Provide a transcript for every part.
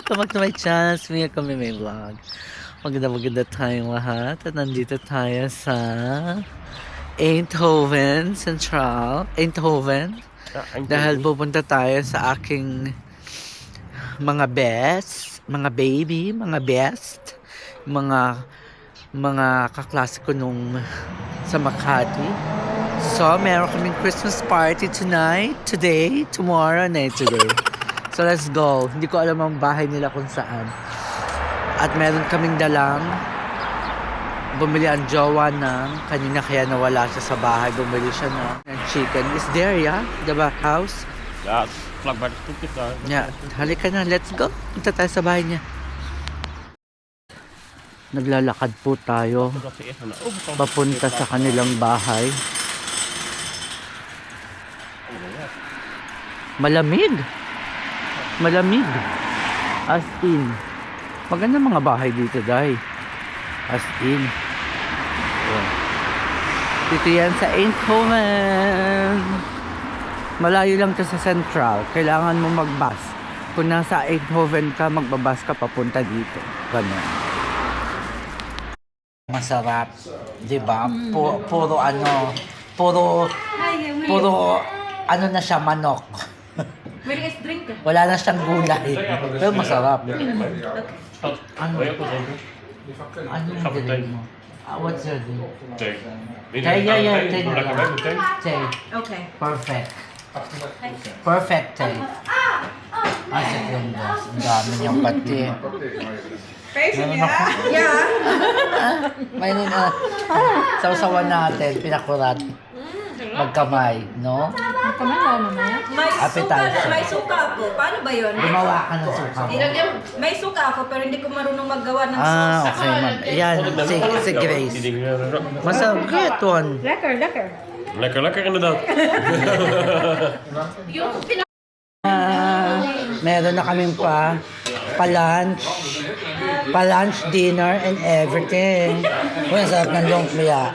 Welcome back to my channel. Mia kami may vlog. Maganda tayong lahat. At nandito tayo sa Eindhoven Central. Eindhoven. Dahil pupunta tayo sa aking mga best, mga baby, mga best, mga kaklase ko nung sa Makati. So, meron kaming Christmas party tonight, today, tomorrow, and today. So, let's go. Hindi ko alam ang bahay nila kung saan. At meron kaming dalang. Bumili ang jowa ng kanina kaya nawala siya sa bahay. Bumili siya ng chicken. Is there, yeah? Diba, house? Ja, vlakbij de stoepjes daar. Yeah. Halika na, let's go. Punta tayo sa bahay niya. Naglalakad po tayo. Dat ze eerst aan de overkant. Papunta sa kanilang bahay. Malamig. Malamig. As in. Maganda mga bahay dito, Day. As in. Oh. Dito yan sa Eindhoven. Malayo lang to sa Central. Kailangan mo mag-bus. Kung nasa Eindhoven ka, magbabas ka papunta dito. Ganyan. Masarap. Diba? Puro ano na siya, manok. Wala na siyang gulay. Pero masarap. Ano? Ano yung drink mo? What's your drink? Thee. Yeah. Doe lekker weg met thee. Tea. Okay. Perfect. Perfect tea. Asa yung boss? Ang dami niyang pati. Facing Meron ako. Yeah. Mayroon na. Sausawan natin. Pinakurat. Magkamay. No? Appetizer. May suka ako. Paano ba yun? Gumawa ka ng suka mo. May suka ako pero hindi ko marunong maggawa ng Ah, sauce. okay man. Yan, si Die Grace. dingen. Masarap. Great one. Lekker inderdaad. Meron na kaming pa-lunch, dinner, and everything. Uy, ang sarap ng lumpia.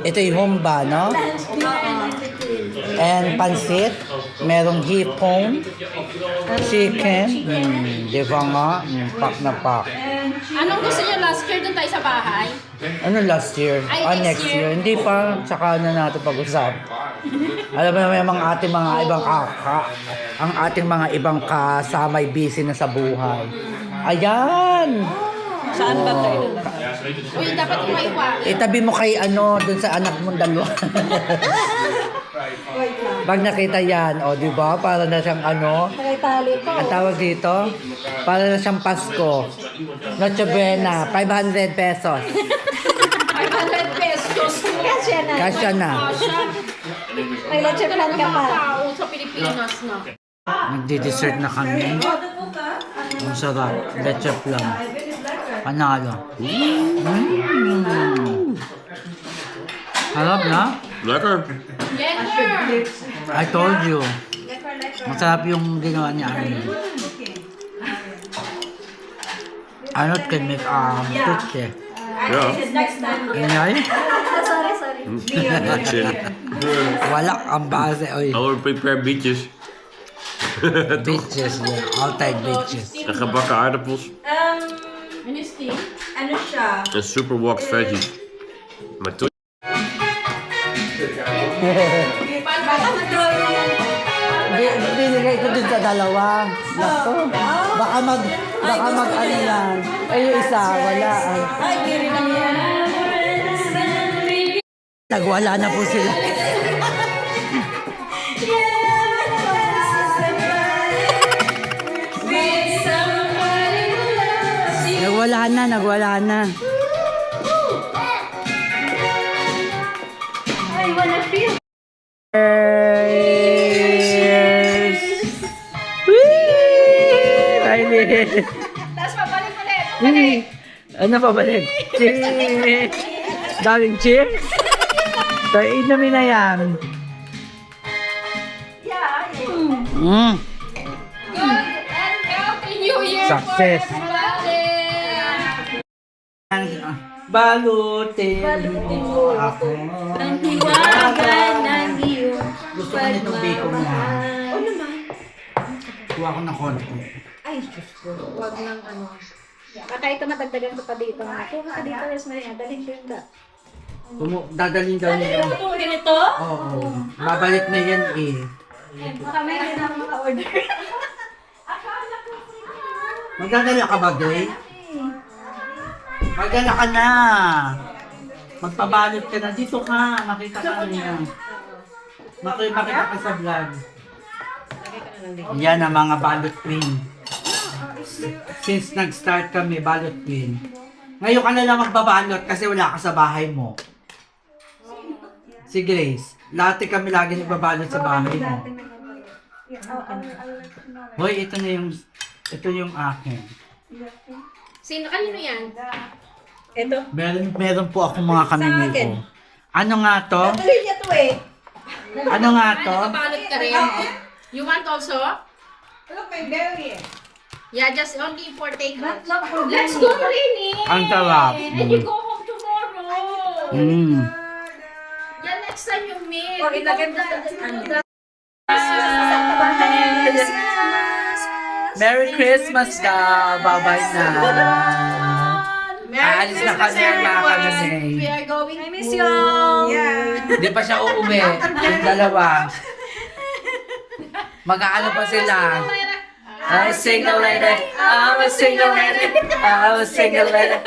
Ito yung humba, no? And pansit. Merong hipon. Chicken. Di ba nga? Pak na pak. Anong gusto niyo last year doon tayo sa bahay? Ano last year? Ay, Next next year. Hindi pa. Tsaka na natin pag-usap. Alam mo naman yung ating mga ibang ang ating mga ibang kasamay busy na sa buhay. Ayan! Saan ba tayo? Uy, dapat yung maiwa. Itabi mo kay dun sa anak mong dalawa. Pag nakita yan, di ba? Para na siyang ang tawag dito? Para na siyang Pasko. Noche Buena, 500 pesos. 500 pesos. Kasya na. May leche plan ka pa. Tao sa Pilipinas na. Nagdi-dessert na kami. Ang sarap. Leche plan. Panalo. Harap na? Lekker. Lekker. I told you. Masarap yung ginawa niya. Arnold can make tuche. Ja. Ingay? Chill. Wala ang base. Oy. I will prepare bietjes. Bitches. All type bitches. En gebakken aardappels. Ano yung steam? Ano siya? En super wok veggies. Maar toen... Binigay ko dun sa dalawa. Naku. Baka mag ano yan. Yung isa, wala. Ay, kiri lang yan. Nagwala na po sila. Nagwala na. I wanna feel. Cheers! Whee! Riley! Tapos pabalik ulit. Ano pa balik? Cheers! Daming cheers! So, inumin na yan. Mm. Good and healthy New Year Success. for everybody. Balutin mo ako. Ang hiwaga ng iyong Gusto ko nitong bacon niya. Oo naman. Kuha ko ng konti. Ay, Diyos ko. Huwag ng ano. Baka ito matagdagan ko pa dito. Kuha ka dito, Rosemary. Dalhin ko yung da. Dadalhin daw niya. Ito, ganito? Oo. Babalik na yan eh. Baka may rin ako maka-order. Magdadala ka ba, Gray? Magdala ka na. Magpabalot ka na. Dito ka. Makita ka niya. Makita ka sa vlog. Yan ang mga balot queen. Since nag-start kami, balot queen. Ngayon ka na lang magbabalot kasi wala ka sa bahay mo. Si Grace. Lati kami lagi nagbabalot sa bahay mo. Hoy, ito yung akin. Kanino yan? Ito. Meron po ako mga kamimiko. Ano nga to? Tuloy niya to eh. Ano nga to? Nakabalot ka rin. You want also? Look, may berry eh. Yeah, just only for take home. Not for Let's go, Rini! Ang sarap. And you go home tomorrow. Mm. Yeah, next time you meet. Or ilagay mo sa Merry Christmas ka! Bye-bye na! Aalis na kami ang mga kami. We are going. I miss you. Yeah. Hindi pa siya uuwi. Yung dalawa. Mag-aano pa sila. I'm a single lady. I'm a single lady. I'm a single lady.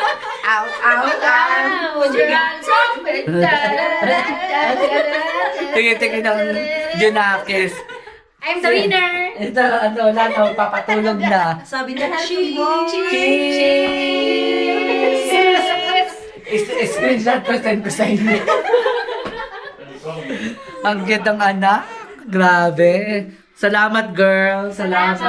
Ow, ow, ow. Put your hands up. Tingin-tingin ng Junakis. I'm the winner. Ito, lalo, papatulog na. Sabi na, cheese. Screenshot ko, send ko sa inyo. Ang gandang anak. Grabe. Salamat, girl. Salamat.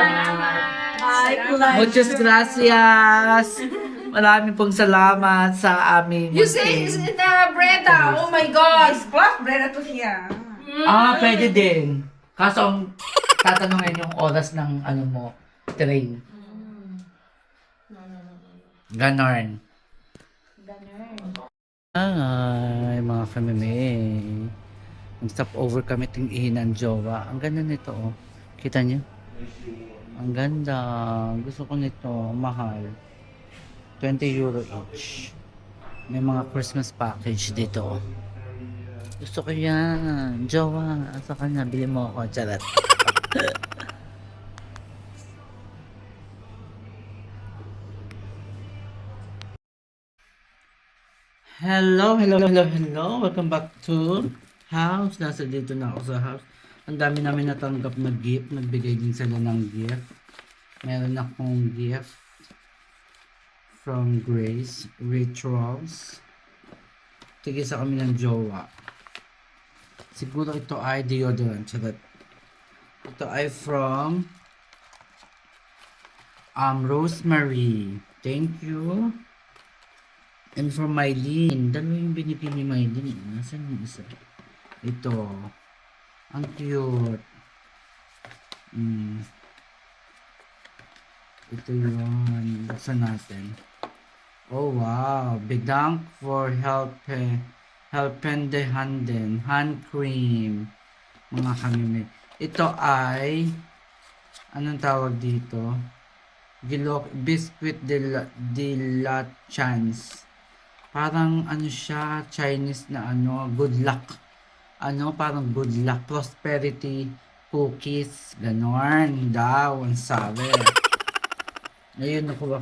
Muchas gracias. Marami pong salamat sa aming You say it's in the bread. Oh my God. Cloth bread to here. Pwede din. Kaso, ang tatanungin yung oras ng ano mo, train. Ganon. Ay, mga family. Nag-stop over kami tingihin ng jowa. Ang ganda nito, oh. Kita niyo? Ang ganda. Gusto ko nito. Mahal. 20 euro each. May mga Christmas package dito. Gusto ko yan. Jowa. Asa ka na? Bili mo ako. Charot. Hello. Welcome back to house. Nasa dito na ako sa house. Ang dami namin natanggap na gift. Nagbigay din sila ng gift. Meron akong gift from Grace Rituals. Tigisa kami ng jowa. Siguro ito ay deodorant. Charot. Ito ay from Rosemary. Thank you. And from Mylene. Dalawa yung binigay ni Mylene. Nasaan yung isa? Ito. Ang cute. Ito yun. Buksan natin. Oh wow. Bedank for helpende handen. Hand cream. Mga kamime. Ito ay anong tawag dito? Biscuit de la chance. Parang ano siya, Chinese na ano, good luck. Ano, parang good luck, prosperity, cookies, ganon daw, ang sabi. Ayun, nakuha.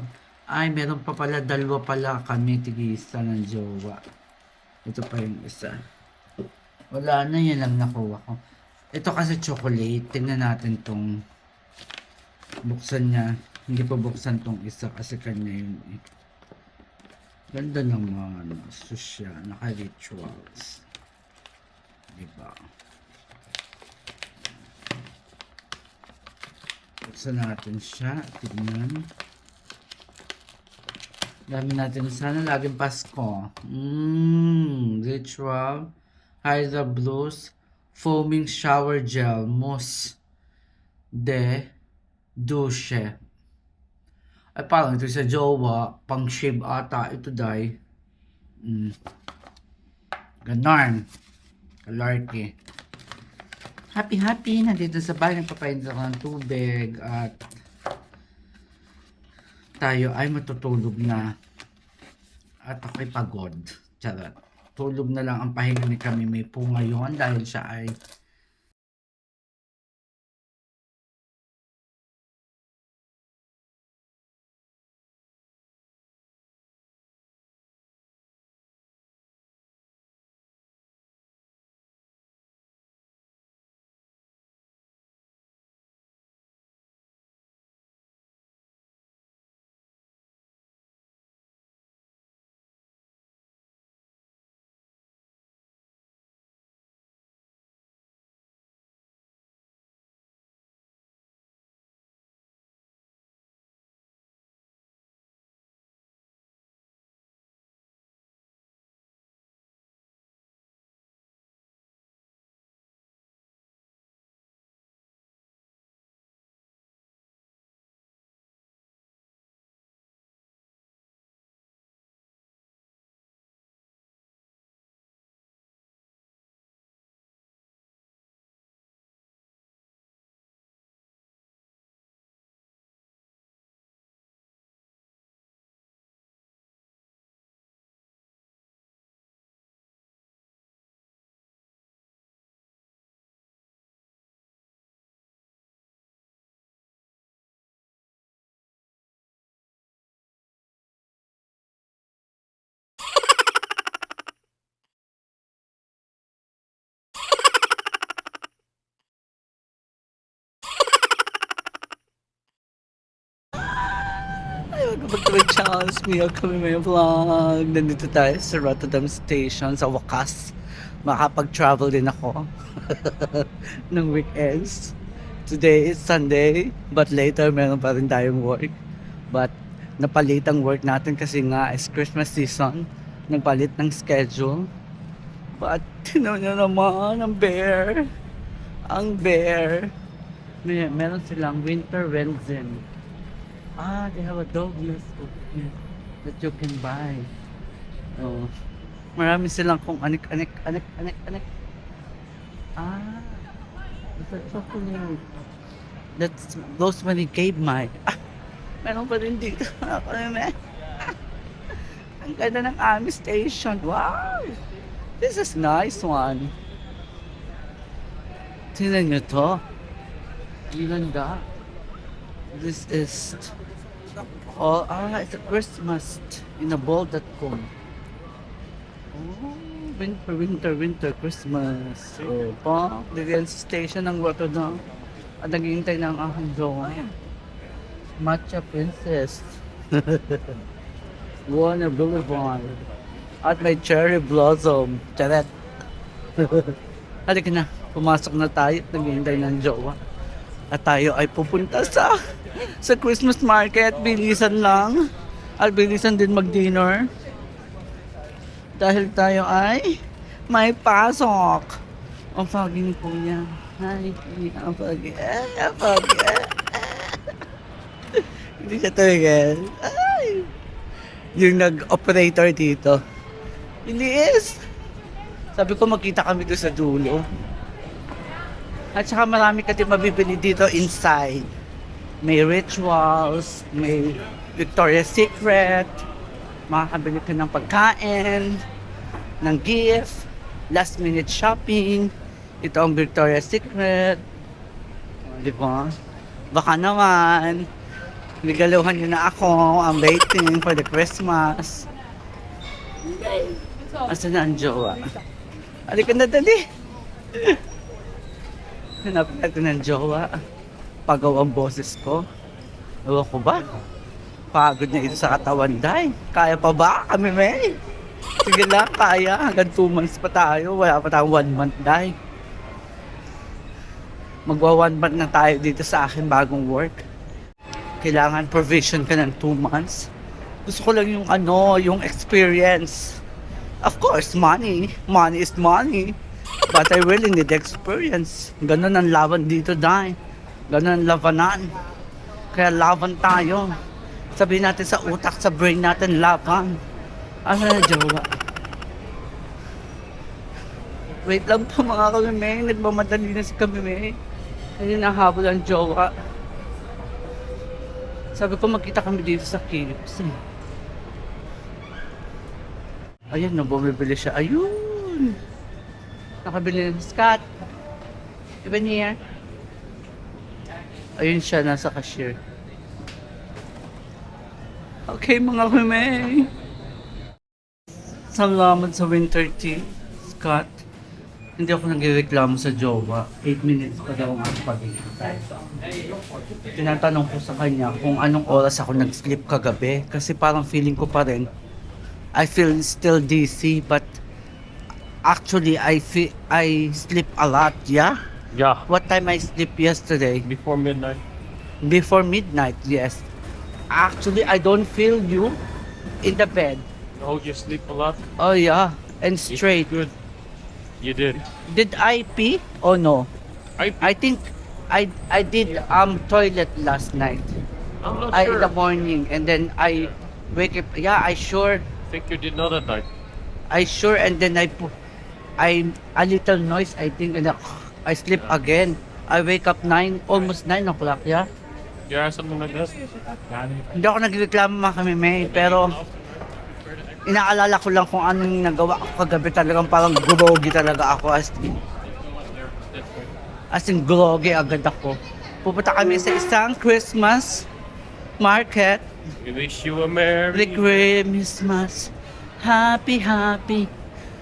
Ay, meron pa pala, dalawa pala kami, tigisa ng jowa. Ito pa yung isa. Wala na, yan lang nakuha ko. Ito kasi chocolate, tingnan natin tong buksan niya. Hindi pa buksan tong isa kasi kanya yun eh. Ganda naman. Susya. Naka-rituals. Diba? Buksan natin siya. Tignan. Dami natin. Sana laging Pasko. Ritual. Hydra Blues. Foaming Shower Gel. Mousse de Douche. Ay parang ito sa jowa, pang shave ata, ito day. Ganon. Kalarky. Happy, nandito sa bahay, nagpapainit ako ng tubig at tayo ay matutulog na at ako'y pagod. Charot. Tulog na lang ang pahinga ni kami may po ngayon dahil siya ay welcome back to my channel. It's me, kami may vlog. Nandito tayo sa Rotterdam Station. Sa wakas, makapag-travel din ako ng weekends. Today is Sunday, but later meron pa rin tayong work. But napalit ang work natin kasi nga is Christmas season. Nagpalit ng schedule. But tignan nyo naman ang bear. Ang bear. Meron silang winter Wenzin. They have a dog nest that you can buy. Oh, marami silang kung anik. That's so cool. That's Rosemary Cave Mine. Meron pa rin dito. Ang ganda ng Ami Station. Wow! This is nice one. Tingnan nyo to. Ang ganda. This is it's a Christmas in a bowl.com. Winter, Christmas. Diyan sa station ng Rotterdam. At naghihintay ng aking jowa. Matcha Princess. Warner Boulevard. At may cherry blossom. Charet. Halika na. Pumasok na tayo at naghihintay ng jowa. At tayo ay pupunta sa Christmas market. Bilisan lang. At bilisan din mag-dinner. Dahil tayo ay may pasok. Ang foggy ni Kuya. Hi, ang foggy. Ang foggy. Hindi siya tumigil. Ay! Yung nag-operator dito. Hindi is. Sabi ko magkita kami doon sa dulo. At saka marami ka din mabibili dito inside. May rituals, may Victoria's Secret, makakabili ka ng pagkain, ng gift, last minute shopping. Ito ang Victoria's Secret. Di ba? Baka naman, ligaluhan nyo na ako. I'm waiting for the Christmas. Asa na ang jowa? Halika na dali. Hanapin natin ng jowa. Pagaw ang boses ko. Ewan ko ba? Pagod na ito sa katawan, day. Kaya pa ba kami, may? Sige lang, kaya. Hanggang 2 months pa tayo. Wala pa tayong 1 month, day. Magwa 1 month na tayo dito sa akin bagong work. Kailangan provision ka ng 2 months. Gusto ko lang yung yung experience. Of course, money. Money is money. But I really need experience. Ganun ang laban dito, day. Ganun ang labanan. Kaya laban tayo. Sabihin natin sa utak, sa brain natin, laban. Asa na jowa? Wait lang po mga kamimeng. Nagmamadali na si kamimeng. Kasi nahabol ang jowa. Sabi ko magkita kami dito sa KFC. Ayan na, bumibili siya. Ayun! Nakabili ng Scott. Even here. Ayun siya, nasa cashier. Okay mga kamimeng. Salamat sa winter tea, Scott. Hindi ako nagreklamo sa jowa. 8 minutes pa daw ang pag-ibig. Tinatanong ko sa kanya kung anong oras ako nag-sleep kagabi. Kasi parang feeling ko pa rin, I feel still dizzy, but actually I sleep a lot, yeah? Yeah, What time I sleep yesterday? before midnight. Before midnight, yes. Actually, I don't feel you in the bed. Oh, you sleep a lot? Oh yeah, and straight. Good. You did. Did I pee? Oh no. I I think I did toilet last night. I'm not In sure. the morning, and then I wake up. Yeah, I sure, think you did not at night. and then I a little noise. I think, and I sleep again. I wake up almost 9 o'clock. Yeah. Yeah, something like that. Hindi ako nagreklamo mga kamimay, pero inaalala ko lang kung anong nagawa ko kagabi. Talagang parang gumogi talaga ako. As in grogi agad ako. Pupunta kami sa isang Christmas market. We wish you a merry Christmas. Happy.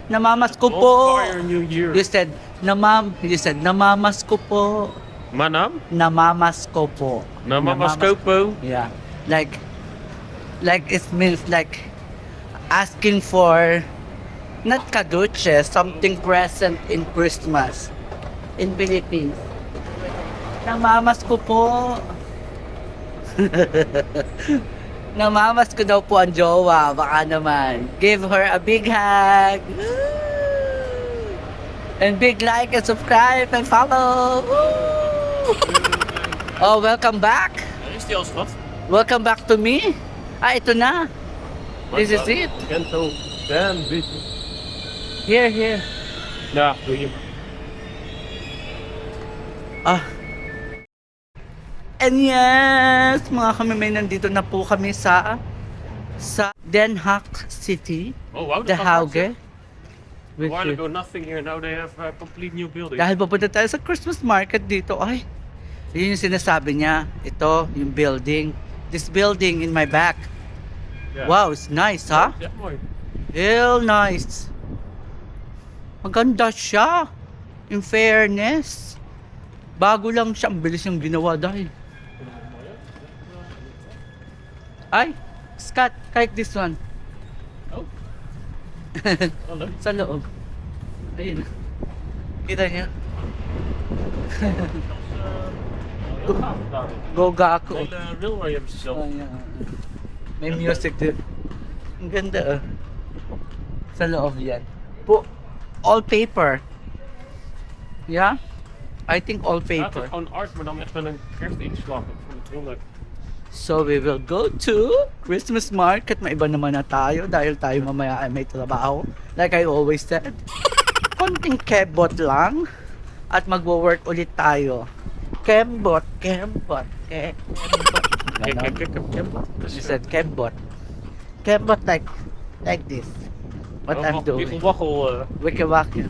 Namamas ko po. Bonfire New Year. You said, namamas ko po. Manam? Namamas ko po. Namamaskopo. Yeah. Like it means like asking for not kaduche, something present in Christmas in Philippines. Namamas ko po. Namamas ko daw po ang jowa. Baka naman. Give her a big hug. And big like and subscribe and follow. Oh, welcome back. Is die al schat? Welcome back to me. Ito na. This is it. Ik ben zo damn busy. Here. Ja, doe je. And yes, mga kamimay, nandito na po kami sa Den Haag City. Oh, wow. The Hauge. A while ago, nothing here. Now they have a complete new building. Dahil pupunta tayo sa Christmas market dito. Ay, yun yung sinasabi niya. Ito, yung building. This building in my back. Yeah. Wow, it's nice, ha? Ja, mooi. Real nice. Maganda siya. In fairness. Bago lang siya. Ang bilis yung ginawa dahil. Ay, Scott, like this one. Oh. Oh, leuk. Sa loob. Ayun. Kita niya? Gogaku. Hele railway hebben ze zelf. Ayan. May music din. Ang ganda, Sa loob yan. All paper. Yeah? I think all Ja, het is paper. gewoon art, maar dan echt met een kerstinslag. Ik vond het heel leuk. So we will go to Christmas market. May iba naman na tayo dahil tayo mamaya ay may trabaho. Like I always said. Konting kebot lang. At magwo-work ulit tayo. Kembot. You said kembot. Kembot like this. What I'm doing. Waggel. Wiki-waki.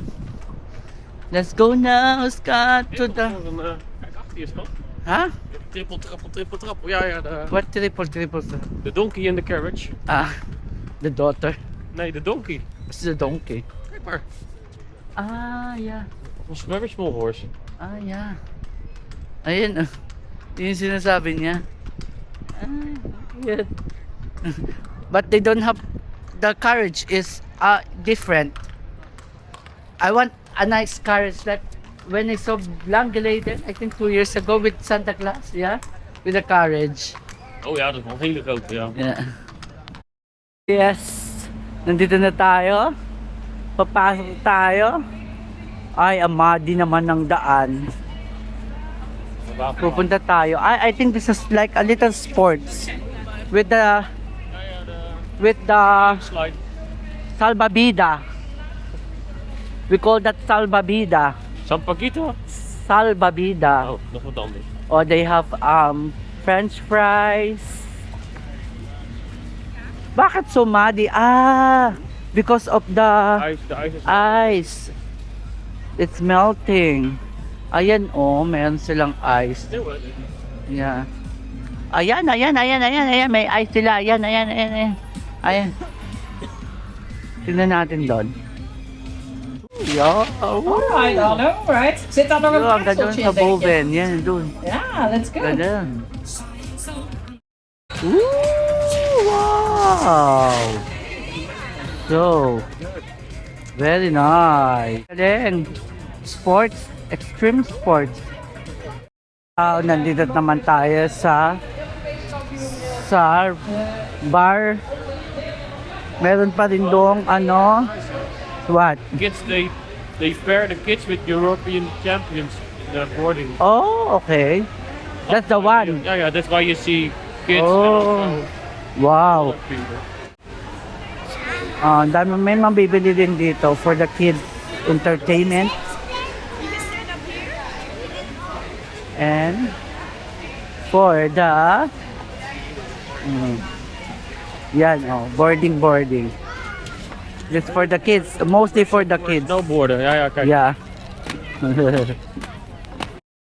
Let's go now, Scott, to the... Kijk, achter je schat. Huh? Triple trap. Ja, What triple? de donkey in the carriage. The daughter. Nee, de donkey. It's the donkey. Kijk maar. Yeah. Een very small horse. Yeah. Ayun, yun yung sinasabi niya. Cute. But they don't have... The carriage is different. I want a nice carriage like when I saw Blanc-Geladen, I think 2 years ago with Santa Claus, yeah? With a carriage. Oh ja, dat is wel een hele grote, ja. Yeah. Yes. Nandito na tayo. Papasok tayo. Ay, amadi naman ng daan. Pupunta tayo. I think this is like a little sports. With the Slide. salbabida. We call that salbabida. Sampaguita? Salbabida. Oh, dat is wat anders. Or they have French fries. Bakit sumadi? Because of the The ice is... ice. It's melting. Ayan meron silang ice. Still with it. Yeah. Ayan. May ice sila. Ayan. Tingnan natin doon. Yeah. Alright, Arno, right. Zit daar nog een Ang ganda parceltje sa in, denk je? boven. Yan, doon. Ja, let's go. Ganda. Wow! So, very nice. Galing. Sports, extreme sports. Nandito naman tayo sa bar. Meron pa rin doong what? Kids, they pair the kids with European champions in their boarding. Oh, okay. That's the one. Yeah, that's why you see kids Oh. and Wow. also people. Dami may mabibili din dito for the kids entertainment. And for the boarding. Just for the kids, mostly for the kids. Snowboarden, ja, kijk. Yeah.